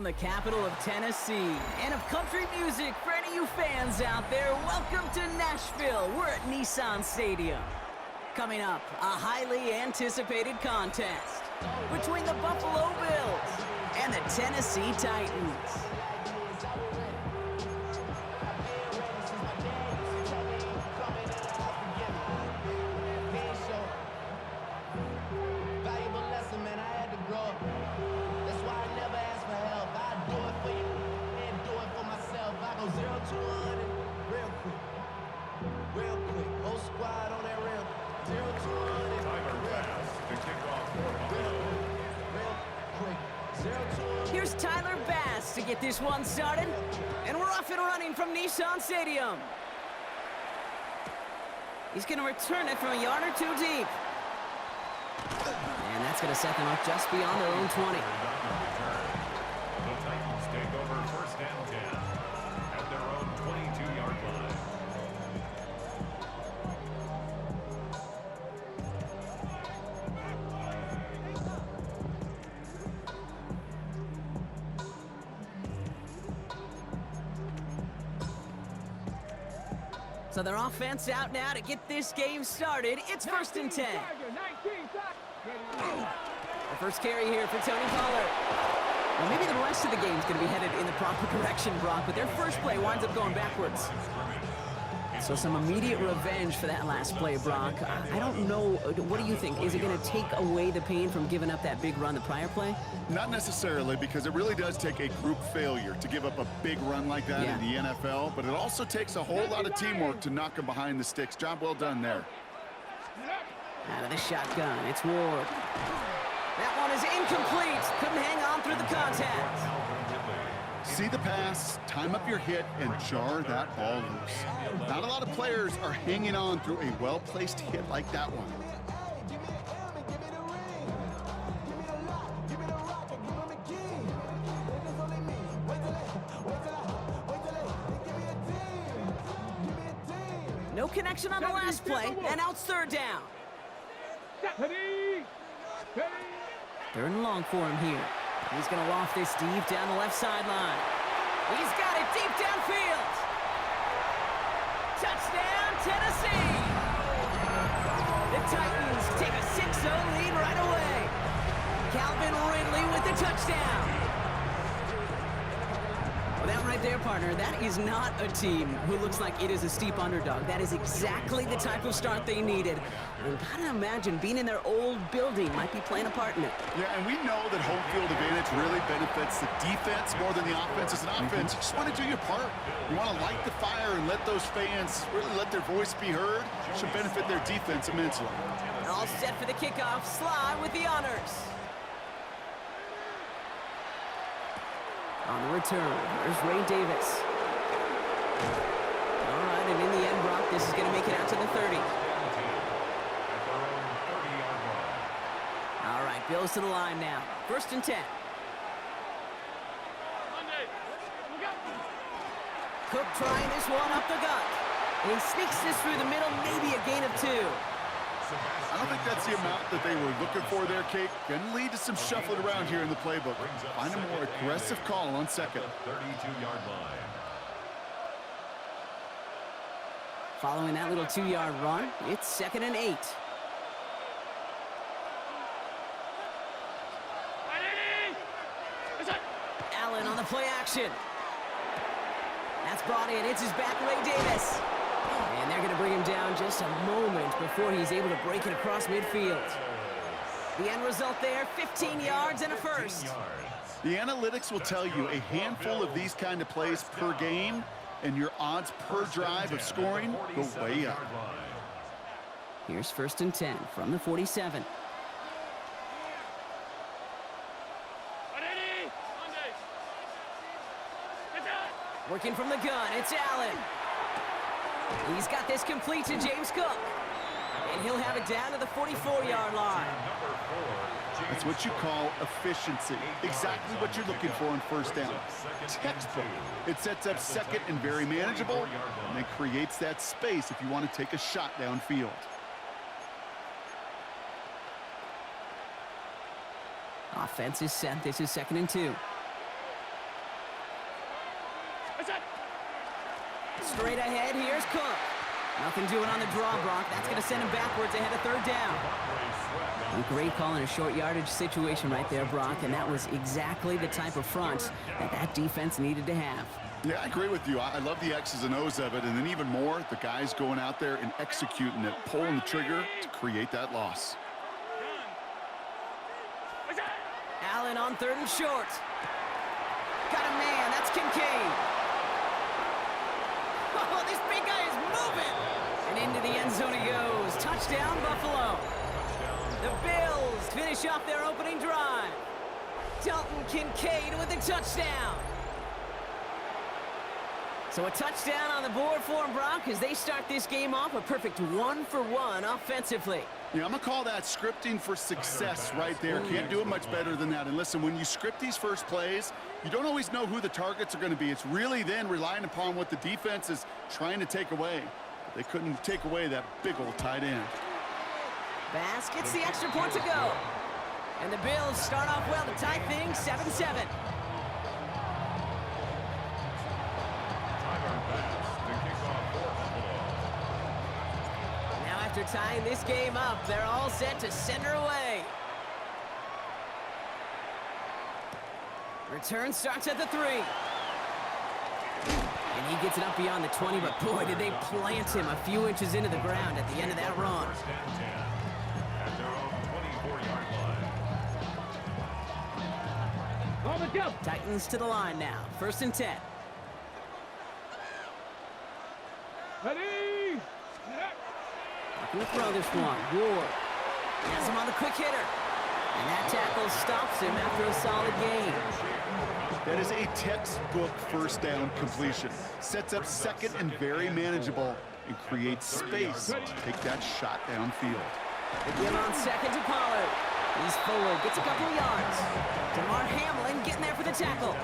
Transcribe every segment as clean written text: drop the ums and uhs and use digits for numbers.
The capital of Tennessee and of country music. For any of you fans out there, welcome to Nashville. We're at Nissan Stadium. Coming up, a highly anticipated contest between the Buffalo Bills and the Tennessee Titans. Here's Tyler Bass to get this one started, and we're off and running from Nissan Stadium. He's going to return it from a yard or two deep. And that's going to set them up just beyond their own 20. The Titans take over first and 10 at their own 22-yard line. So their offense out now to get this game started. It's first and 10. The first carry here for Tony Pollard. Well, maybe the rest of the game's going to be headed in the proper direction, Brock, but their first play winds up going backwards. So some immediate revenge for that last play, Brock. I don't know. What do you think? Is it going to take away the pain from giving up that big run the prior play? Not necessarily, because it really does take a group failure to give up a big run like that in the NFL, but it also takes a whole lot of teamwork to knock them behind the sticks. Job well done there. Out of the shotgun, it's Ward. That one is incomplete. Couldn't hang on through the contact. See the pass, time up your hit, and jar that ball loose. Not a lot of players are hanging on through a well-placed hit like that one. No connection on the last play, and now it's third down. Third and long for him here. He's going to loft this deep down the left sideline. He's got it deep downfield. Touchdown, Tennessee! The Titans take a 6-0 lead right away. Calvin Ridley with the touchdown. Well, that right there, partner, that is not a team who looks like it is a steep underdog. That is exactly the type of start they needed. And gotta imagine being in their old building might be playing a part in it. Yeah, and we know that home field advantage really benefits the defense more than the offense. As an offense, you just want to do your part. You want to light the fire and let those fans really let their voice be heard. Should benefit their defense immensely. All set for the kickoff. Sly with the honors. On the return, there's Ray Davis. All right, and in the end, Brock, this is going to make it out to the 30. All right, Bills to the line now. First and 10. Cook trying this one up the gut. He sneaks this through the middle, maybe a gain of 2. I don't think that's the amount that they were looking for there, Kate. Going to lead to some shuffling around here in the playbook. Find a more aggressive call on second. 32-yard line. Following that little 2-yard run, it's second and 8. Allen on the play action. That's brought in. It's his back, Ray Davis. And they're going to bring him down just a moment before he's able to break it across midfield. The end result there, 15 yards and a first. The analytics will tell you a handful of these kind of plays per game, and your odds per drive of scoring go way up. Here's first and 10 from the 47. Working from the gun, it's Allen. He's got this complete to James Cook. And he'll have it down to the 44-yard line. That's what you call efficiency. Exactly what you're looking for on first down. Textbook. It sets up second and very manageable, and then creates that space if you want to take a shot downfield. Offense is set. This is second and 2. Straight ahead, here's Cook. Nothing doing on the draw, Brock. That's going to send him backwards ahead of third down. A great call in a short yardage situation right there, Brock, and that was exactly the type of front that defense needed to have. Yeah, I agree with you. I love the X's and O's of it, and then even more, the guys going out there and executing it, pulling the trigger to create that loss. Allen on 3rd and short. Got a man, that's Kincaid. Oh, this big guy is moving. And into the end zone he goes. Touchdown, Buffalo. The Bills finish off their opening drive. Dalton Kincaid with a touchdown. So a touchdown on the board for them, Brock, as they start this game off a perfect 1-for-1 offensively. Yeah, I'm going to call that scripting for success right there. Can't do it much better than that. And listen, when you script these first plays, you don't always know who the targets are going to be. It's really then relying upon what the defense is trying to take away. But they couldn't take away that big old tight end. Bass gets the extra point to go. And the Bills start off well to tie things 7-7. After tying this game up, they're all set to send her away. Return starts at the 3. And he gets it up beyond the 20, but boy, did they plant him a few inches into the ground at the end of that run. At their own 24-yard line. Titans to the line now. 1st and 10. Ready? We'll throw this one. Ward has him on the quick hitter. And that tackle stops him after a solid gain. That is a textbook first down completion. Sets up 2nd and very manageable and creates space to take that shot downfield. They give on 2nd to Pollard. He's forward, gets a couple of yards. DeMar Hamlin getting there for the tackle.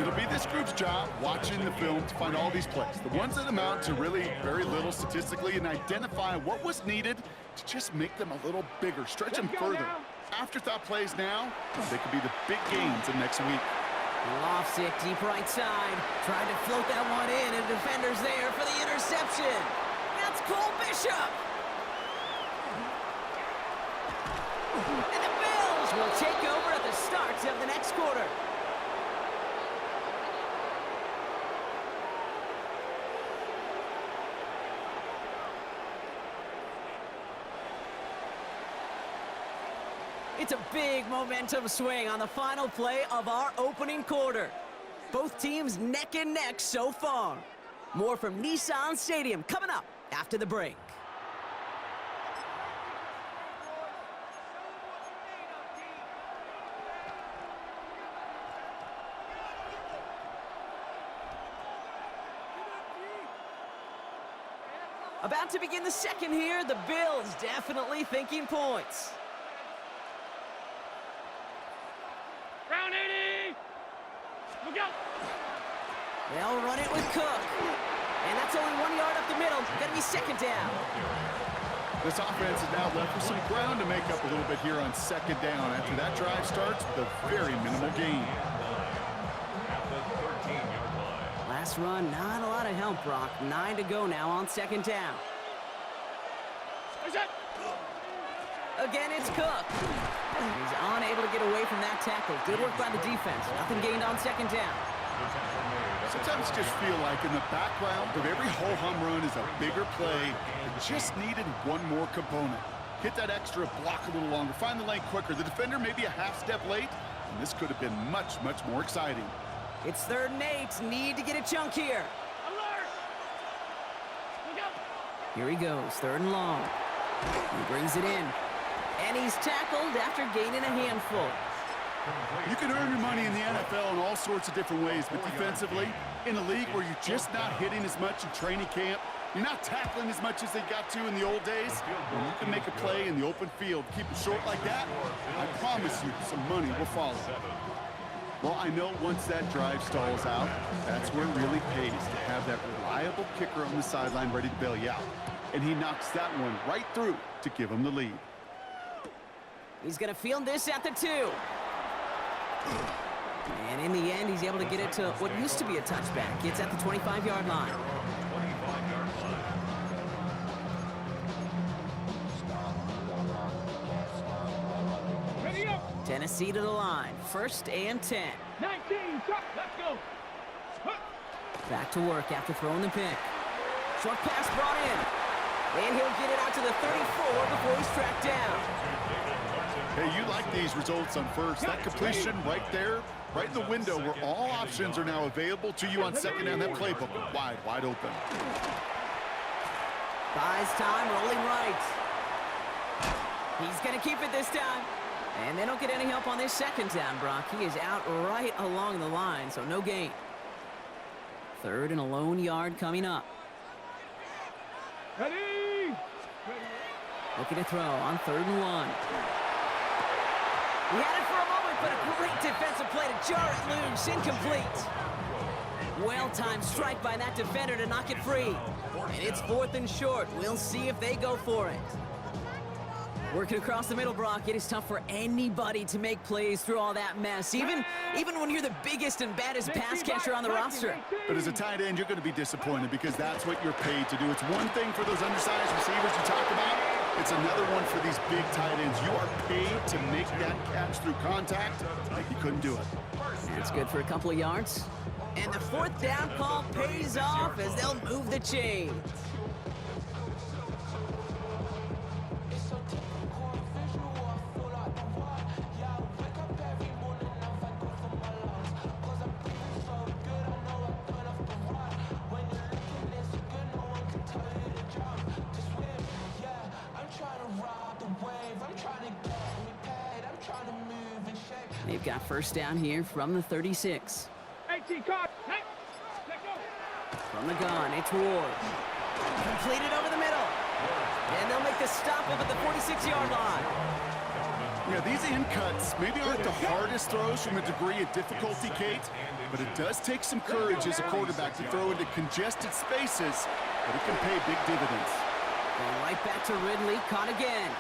It'll be this group's job watching the film to find all these plays, the ones that amount to really very little statistically, and identify what was needed to just make them a little bigger, stretch them further. Afterthought plays now, they could be the big gains of next week. Lofts it deep right side. Tried to float that one in, and defender's there for the interception. That's Cole Bishop. And the Bills will take over at the start of the next quarter. It's a big momentum swing on the final play of our opening quarter. Both teams neck and neck so far. More from Nissan Stadium coming up after the break. About to begin the second here, the Bills definitely thinking points. Round 80! Look out! They'll run it with Cook. And that's only 1 yard up the middle. Gonna be 2nd down. This offense is now left with some ground to make up a little bit here on 2nd down after that drive starts with a very minimal gain. At the 13-yard line. Last run, not a lot of help, Brock. 9 to go now on 2nd down. Again, it's Cook. He's unable to get away from that tackle. Good work by the defense. Nothing gained on 2nd down. Sometimes I just feel like in the background of every ho-hum run is a bigger play that just needed one more component. Hit that extra block a little longer, find the lane quicker. The defender may be a half step late, and this could have been much, much more exciting. It's 3rd and 8. Need to get a chunk here. Alert! Look out! Here he goes, 3rd and long. He brings it in. And he's tackled after gaining a handful. You can earn your money in the NFL in all sorts of different ways, but defensively, in a league where you're just not hitting as much in training camp, you're not tackling as much as they got to in the old days, when you can make a play in the open field, keep it short like that, I promise you some money will follow. Well, I know once that drive stalls out, that's where it really pays to have that reliable kicker on the sideline ready to bail you out. And he knocks that one right through to give him the lead. He's going to field this at the 2. And in the end, he's able to get it to what used to be a touchback. It's at the 25-yard line. 25-yard line. Ready up. Tennessee to the line. 1st and 10. 19, truck, let's go. Huh. Back to work after throwing the pick. Short pass brought in. And he'll get it out to the 34 before he's tracked down. Hey, you like these results on first. That completion right there, right in the window where all options are now available to you on second down. That playbook wide open. Buys time, rolling right. He's going to keep it this time. And they don't get any help on this second down, Brock. He is out right along the line, so no gain. 3rd and a lone yard coming up. Ready. Looking to throw on 3rd and 1. He had it for a moment, but a great defensive play to jar it loose. Incomplete. Well-timed strike by that defender to knock it free. And it's 4th and short. We'll see if they go for it. Working across the middle, Brock, it is tough for anybody to make plays through all that mess, even when you're the biggest and baddest pass catcher on the roster. But as a tight end, you're going to be disappointed because that's what you're paid to do. It's one thing for those undersized receivers you talk about. It's another one for these big tight ends. You are paid to make that catch through contact. He couldn't do it. That's good for a couple of yards. And the 4th down call pays off as they'll move the chains. They've got 1st down here from the 36. 18 card. Hey, let go. From the gun, it's Ward. Completed over the middle. And they'll make the stop up at the 46-yard line. Yeah, these in cuts maybe aren't the hardest throws from a degree of difficulty, Kate, but it does take some courage as a quarterback to throw into congested spaces, but it can pay big dividends. Going right back to Ridley, caught again.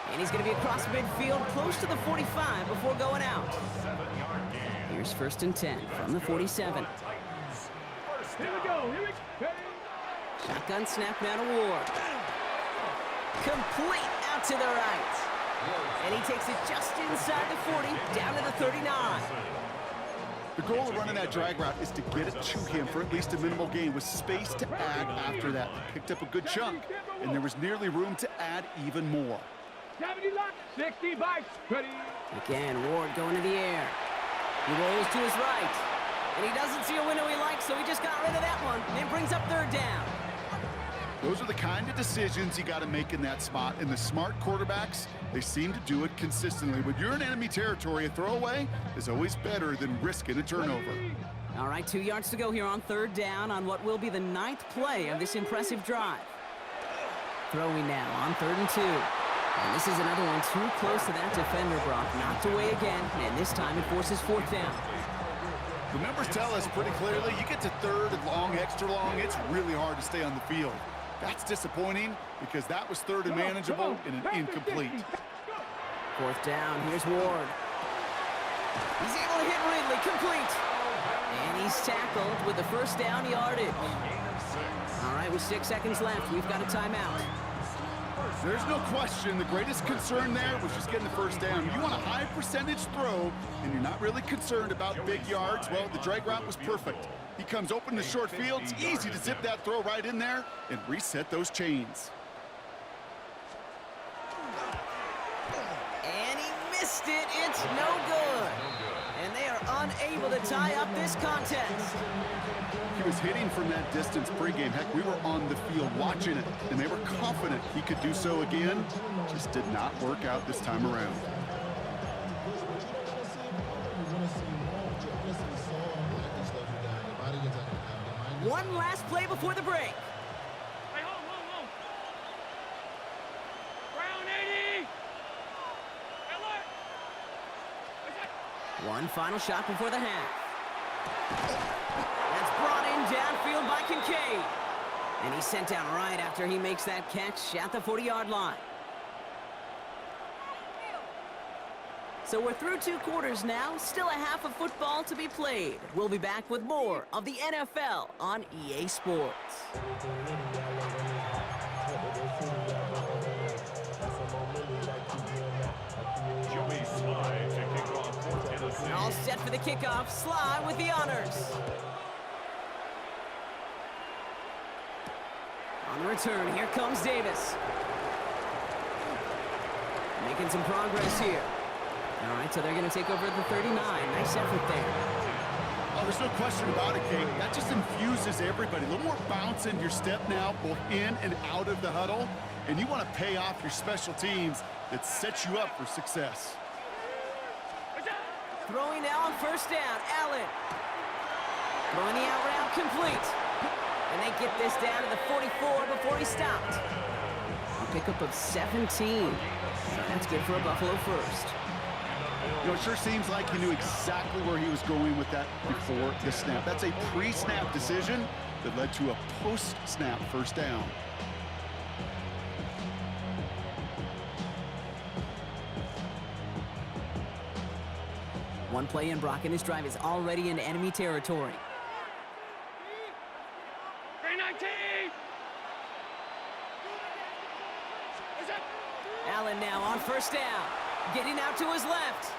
And he's going to be across midfield, close to the 45 before going out. Here's 1st and 10 from the 47. Here we go. Here we go. Shotgun snap now to Ward. Complete out to the right. And he takes it just inside the 40, down to the 39. The goal of running that drag route is to get it to him for at least a minimal gain with space to add after that. He picked up a good chunk, and there was nearly room to add even more. 70 lock, 60 bikes, ready. Again, Ward going to the air. He rolls to his right. And he doesn't see a window he likes, so he just got rid of that one. And brings up 3rd down. Those are the kind of decisions you got to make in that spot. And the smart quarterbacks, they seem to do it consistently. When you're in enemy territory, a throwaway is always better than risking a turnover. All right, 2 yards to go here on 3rd down on what will be the 9th play of this impressive drive. Throwing now on 3rd and 2. And this is another one too close to that defender, Brock. Knocked away again, and this time it forces 4th down. The numbers tell us pretty clearly, you get to 3rd and long, extra long, it's really hard to stay on the field. That's disappointing because that was 3rd and manageable and an incomplete. 4th down, here's Ward. He's able to hit Ridley, complete. And he's tackled with the 1st down yardage. All right, with 6 seconds left, we've got a timeout. There's no question the greatest concern there was just getting the 1st down. You want a high percentage throw, and you're not really concerned about big yards. Well, the drag route was perfect. He comes open to short field. It's easy to zip that throw right in there and reset those chains. And he missed it. It's no good. And they are unable to tie up this contest. He was hitting from that distance pregame. Heck, we were on the field watching it, and they were confident he could do so again. Just did not work out this time around. One last play before the break. Hey, hold. Round 80. Hey, look. One final shot before the half. That's brought in downfield by Kincaid. And he's sent down right after he makes that catch at the 40-yard line. So we're through 2 quarters now, still a half of football to be played. We'll be back with more of the NFL on EA Sports. Joey Slye to kick off for Tennessee. All set for the kickoff. Slye with the honors. On the return, here comes Davis. Making some progress here. All right, so they're going to take over at the 39. Nice effort there. Oh, there's no question about it, Kate. That just infuses everybody. A little more bounce in your step now, both in and out of the huddle. And you want to pay off your special teams that sets you up for success. Throwing now on first down. Allen. Throwing the out route complete. And they get this down to the 44 before he stopped. A pickup of 17. That's good for a Buffalo first. You know, it sure seems like he knew exactly where he was going with that before the snap. That's a pre-snap decision that led to a post-snap first down. One play in, Brock, and his drive is already in enemy territory. 319. Allen now on first down. Getting out to his left.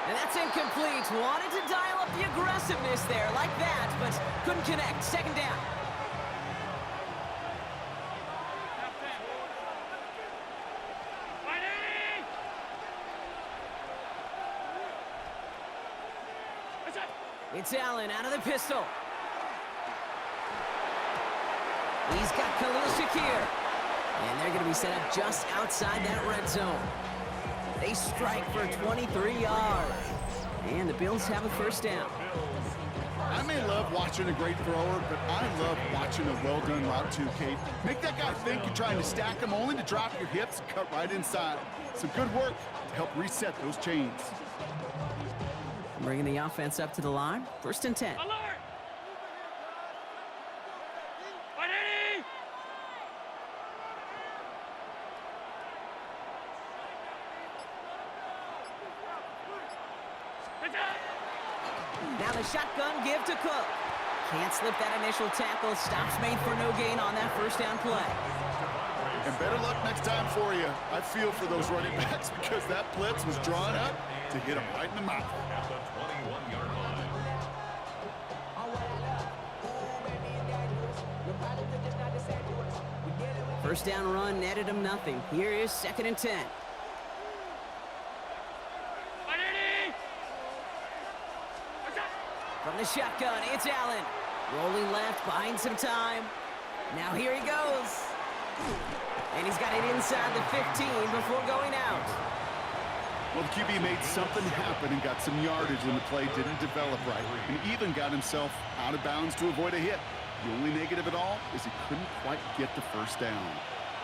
And that's incomplete. Wanted to dial up the aggressiveness there like that, but couldn't connect. Second down. It's Allen out of the pistol. He's got Khalil Shakir. And they're going to be set up just outside that red zone. They strike for 23 yards. And the Bills have a first down. I may love watching a great thrower, but I love watching a well-done route too, Kate. Make that guy think you're trying to stack him only to drop your hips and cut right inside. Some good work to help reset those chains. Bringing the offense up to the line. First and 10. Alert! 180! Now the shotgun give to Cook. Can't slip that initial tackle. Stops made for no gain on that first down play. And better luck next time for you. I feel for those running backs because that blitz was drawn up to hit him right in the mouth. At the 21-yard line. First down run netted him nothing. Here is second and 10. 180! From the shotgun, it's Allen. Rolling left, buying some time. Now here he goes. And he's got it inside the 15 before going out. Well, the QB made something happen and got some yardage when the play didn't develop right. And even got himself out of bounds to avoid a hit. The only negative at all is he couldn't quite get the first down.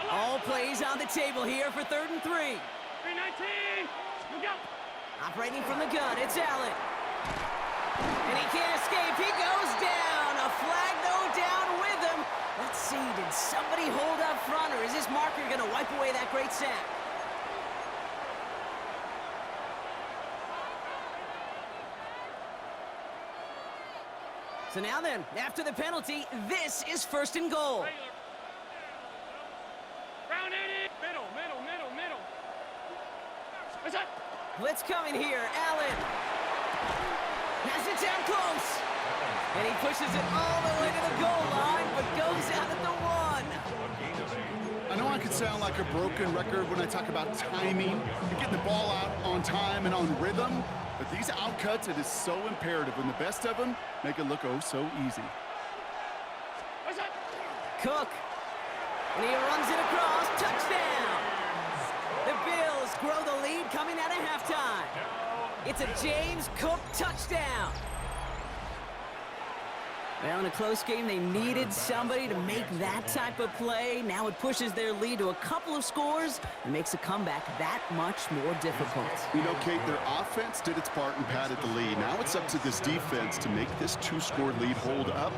All plays on the table here for 3rd and 3. 319! Look out! Operating from the gun, it's Allen. And he can't escape. He goes down. A flag, though, down with him. Let's see, did somebody hold up front, or is this marker going to wipe away that great sack? So now then, after the penalty, this is 1st and goal. Round 80! Middle. What's that? Blitz coming here. Allen has it down close. And he pushes it all the way to the goal line, but goes out at the 1. I know I could sound like a broken record when I talk about timing and getting the ball out on time and on rhythm, but these outcuts, it is so imperative, and the best of them make it look oh so easy. What's that? Cook. And he runs it across. Touchdown. The Bills grow the lead coming out of halftime. It's a James Cook touchdown. Well, in a close game, they needed somebody to make that type of play. Now it pushes their lead to a couple of scores and makes a comeback that much more difficult. You know, Kate, their offense did its part and padded the lead. Now it's up to this defense to make this 2-score lead hold up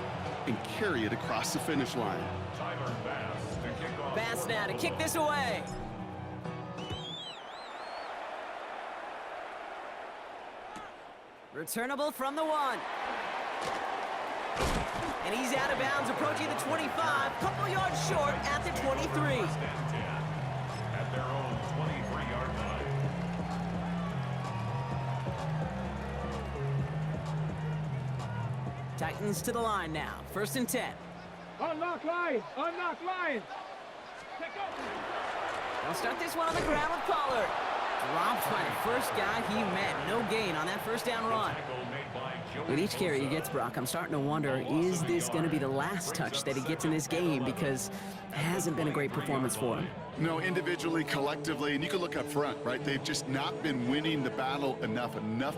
and carry it across the finish line. Tyler Bass to kick off. Bass now to kick this away. Returnable from the 1. And he's out of bounds, approaching the 25, couple yards short at the 23. First and 10 at their own 23-yard line. Titans to the line now. 1st and 10. Unlock lines! Unlock lines! Take over! They'll start this one on the ground with Pollard. Dropped by the first guy he met. No gain on that first down run. With each carry he gets, Brock, I'm starting to wonder, is this going to be the last touch that he gets in this game? Because it hasn't been a great performance for him. No, individually, collectively, and you can look up front, right? They've just not been winning the battle enough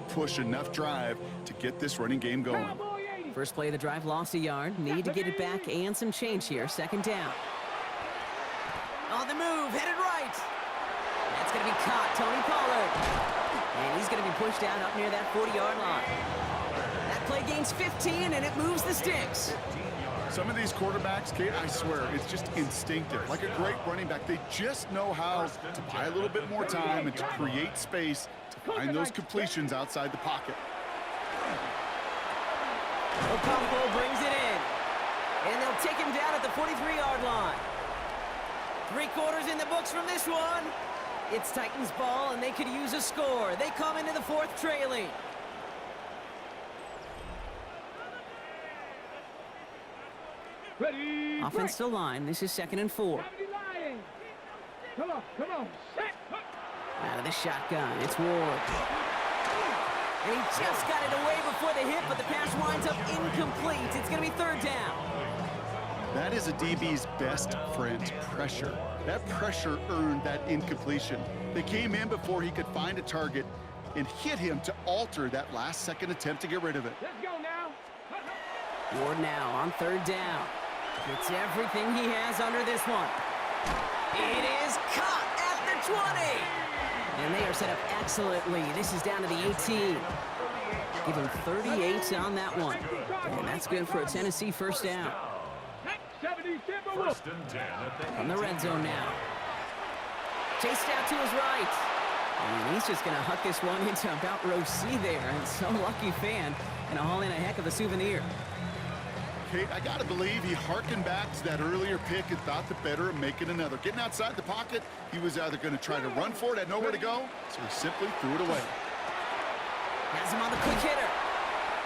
push, enough drive to get this running game going. First play of the drive, lost a yard. Need to get it back and some change here. 2nd down. On the move, headed right. That's going to be caught, Tony Pollard. And he's going to be pushed out up near that 40-yard line. That play gains 15, and it moves the sticks. Some of these quarterbacks, Kate, I swear, it's just instinctive. Like a great running back, they just know how to buy a little bit more time and to create space to find those completions outside the pocket. Ocampo brings it in. And they'll take him down at the 43-yard line. 3 quarters in the books from this one. It's Titans ball, and they could use a score. They come into the 4th trailing. Ready! Offense to line. This is 2nd and 4. Come on, come on. Set. Out of the shotgun, it's Ward. And he just got it away before the hit, but the pass winds up incomplete. It's going to be 3rd down. That is a DB's best friend, pressure. That pressure earned that incompletion. They came in before he could find a target and hit him to alter that last-second attempt to get rid of it. Let's go now. Ward now on 3rd down. Gets everything he has under this one. It is caught at the 20. And they are set up excellently. This is down to the 18. Give him 38 on that one. And that's good for a Tennessee 1st down. 70 First and 10 at the From the red zone now. Chased out to his right. And he's just going to huck this one into about row C there. And some lucky fan and haul in a heck of a souvenir. Kate, I got to believe he harkened back to that earlier pick and thought the better of making another. Getting outside the pocket, he was either going to try to run for it, had nowhere to go, so he simply threw it away. Has him on the quick hitter.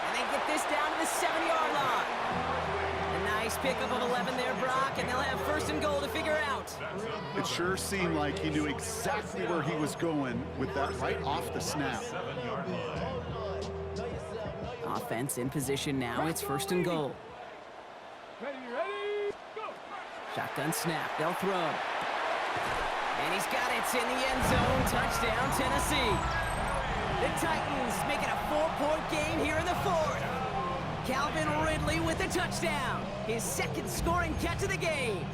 And they get this down to the 7-yard line. A nice pickup of 11 there, Brock, and they'll have 1st and goal to figure out. It sure seemed like he knew exactly where he was going with that right off the snap. 7-yard line. Offense in position now. It's 1st and goal. Ready, go! Shotgun snap. They'll throw. And he's got it. It's in the end zone. Touchdown, Tennessee. The Titans make it a 4-point game here in the 4th. Calvin Ridley with the touchdown. His 2nd scoring catch of the game.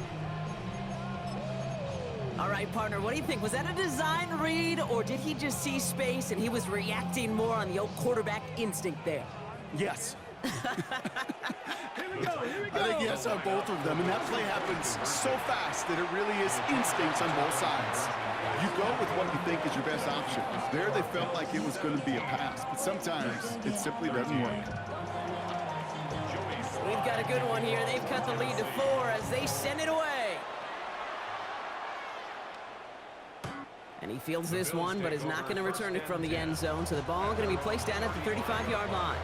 All right, partner, what do you think? Was that a design read, or did he just see space and he was reacting more on the old quarterback instinct there? Yes. Here we go, here we go! I think yes on both of them, and that play happens so fast that it really is instincts on both sides. You go with what you think is your best option. There they felt like it was going to be a pass, but sometimes it simply doesn't work. We've got a good one here. They've cut the lead to 4 as they send it away. And he fields this one, but is not going to return it from the end zone, so the ball going to be placed down at the 35-yard line.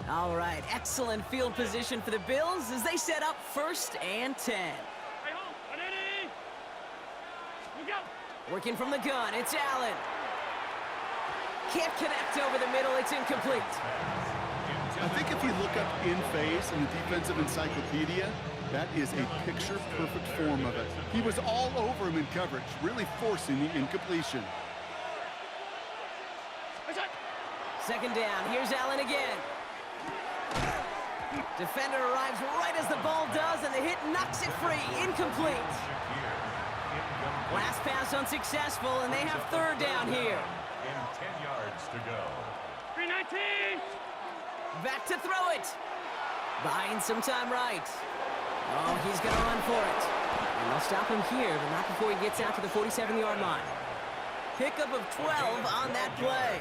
All right, excellent field position for the Bills as they set up 1st and 10. Hey, home, ready? Look out! Working from the gun, it's Allen. Can't connect over the middle, it's incomplete. I think if you look up in phase in the defensive encyclopedia, that is a picture-perfect form of it. He was all over him in coverage, really forcing the incompletion. 2nd down, here's Allen again. Defender arrives right as the ball does, and the hit knocks it free. Incomplete. Last pass unsuccessful, and they have 3rd down here. And 10 yards to go. Back to throw it. Buying some time right. Oh, he's going to run for it. And they'll stop him here, but not before he gets out to the 47-yard line. Pickup of 12 on that play.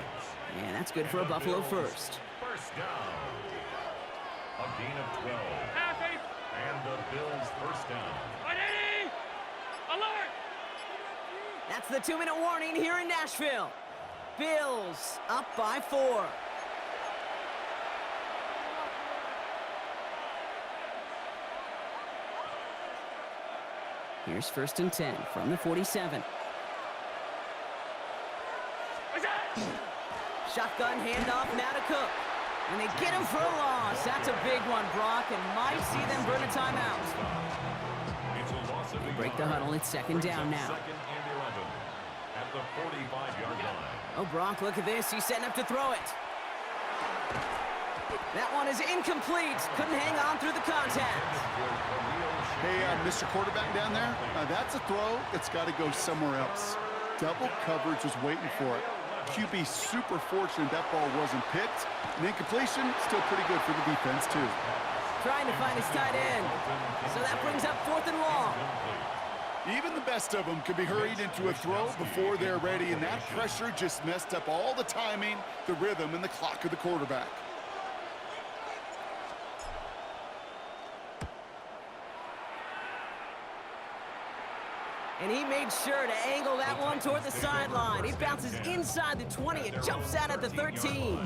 And that's good for a Buffalo first. First down. A gain of 12. And the Bills first down. Alert! That's the 2-minute warning here in Nashville. Bills up by 4. Here's 1st and 10 from the 47. Shotgun handoff now to Cook. And they get him for a loss. That's a big one, Brock, and might see them burn a timeout. They break the huddle. It's 2nd down now. Second and 11 at the 45-yard line. Oh, Brock, look at this. He's setting up to throw it. That one is incomplete. Couldn't hang on through the contact. Hey, Mr. Quarterback down there, that's a throw that's got to go somewhere else. Double coverage was waiting for it. QB super fortunate that ball wasn't picked. And incompletion, still pretty good for the defense, too. Trying to find his tight end. So that brings up 4th and long. Even the best of them could be hurried into a throw before they're ready, and that pressure just messed up all the timing, the rhythm, and the clock of the quarterback. And he made sure to angle that one toward the sideline. It bounces inside the 20. It jumps out at the 13.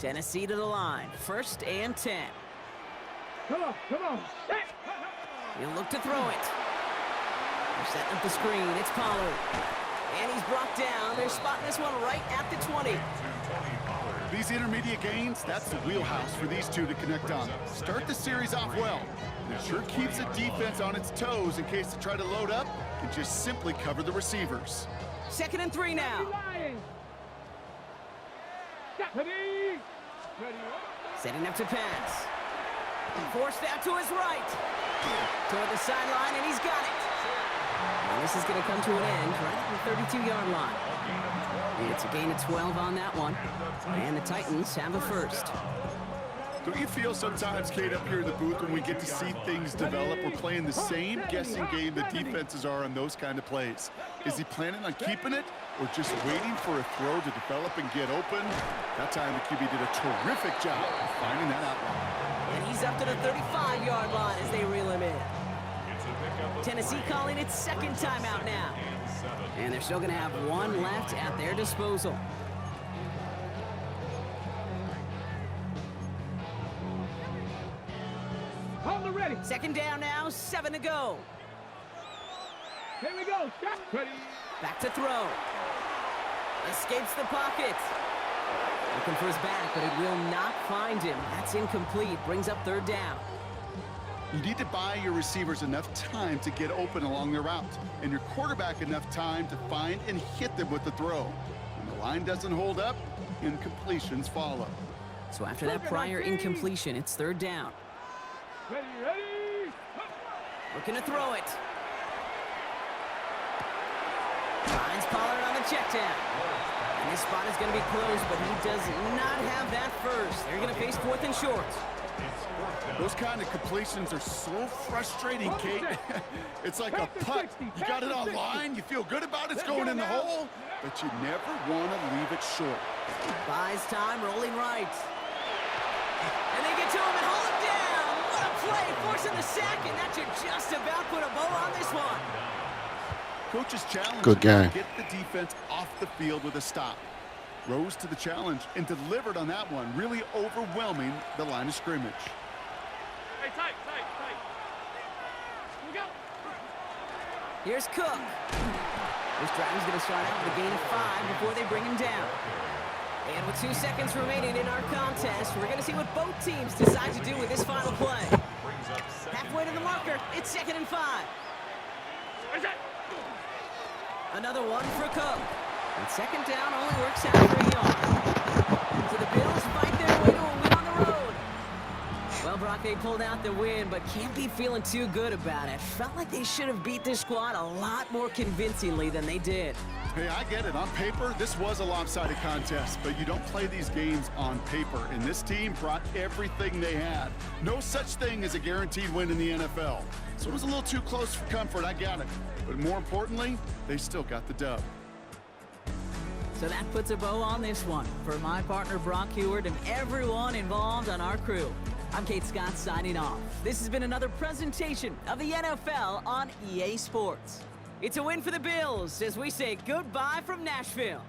Tennessee to the line. 1st and 10. Come on. He'll look to throw it. They're setting up the screen. It's Pollard. And he's brought down. They're spotting this one right at the 20. These intermediate gains, that's the wheelhouse for these two to connect on. Start the series off well. It sure keeps the defense on its toes in case they try to load up and just simply cover the receivers. 2nd and 3 now. Ready. Setting up to pass. Forced out to his right. Toward the sideline, and he's got it. And this is going to come to an end right at the 32-yard line. It's a gain of 12 on that one. And the Titans have a first. Don't you feel sometimes, Kate, up here in the booth when we get to see things develop, we're playing the same guessing game that defenses are on those kind of plays? Is he planning on keeping it or just waiting for a throw to develop and get open? That time the QB did a terrific job of finding that outline. And he's up to the 35-yard line as they reel him in. Tennessee calling its 2nd timeout now. And they're still going to have one left at their disposal. Hold it ready. 2nd down now, 7 to go. Here we go. Ready. Back to throw. Escapes the pocket. Looking for his back, but it will not find him. That's incomplete. Brings up 3rd down. You need to buy your receivers enough time to get open along their route, and your quarterback enough time to find and hit them with the throw. When the line doesn't hold up, incompletions follow. So after that prior incompletion, it's 3rd down. Ready. Looking to throw it. Finds Pollard on the check down. And this spot is going to be close, but he does not have that first. They're going to face 4th and short. Those kind of completions are so frustrating, Kate. It's like a putt. You got it on line, you feel good about it, it's going in the hole, but you never want to leave it short. Buys time, rolling right. And they get to him and hold him down. What a play, forcing the sack, and that should just about put a bow on this one. Coach's challenge Good game. to get the defense off the field with a stop. Rose to the challenge and delivered on that one, really overwhelming the line of scrimmage. Hey, tight. Here we go. Here's Cook. This drive is going to start out with a gain of 5 before they bring him down. And with 2 seconds remaining in our contest, we're going to see what both teams decide to do with this final play. Halfway to the marker, it's 2nd and 5. Another one for Cook. And 2nd down only works out for a yard. So the Bills fight their way to a win on the road. Well, Brock, they pulled out the win, but can't be feeling too good about it. Felt like they should have beat this squad a lot more convincingly than they did. Hey, I get it. On paper, this was a lopsided contest, but you don't play these games on paper, and this team brought everything they had. No such thing as a guaranteed win in the NFL. So it was a little too close for comfort, I got it. But more importantly, they still got the dub. So that puts a bow on this one. For my partner Brock Heward and everyone involved on our crew, I'm Kate Scott signing off. This has been another presentation of the NFL on EA Sports. It's a win for the Bills as we say goodbye from Nashville.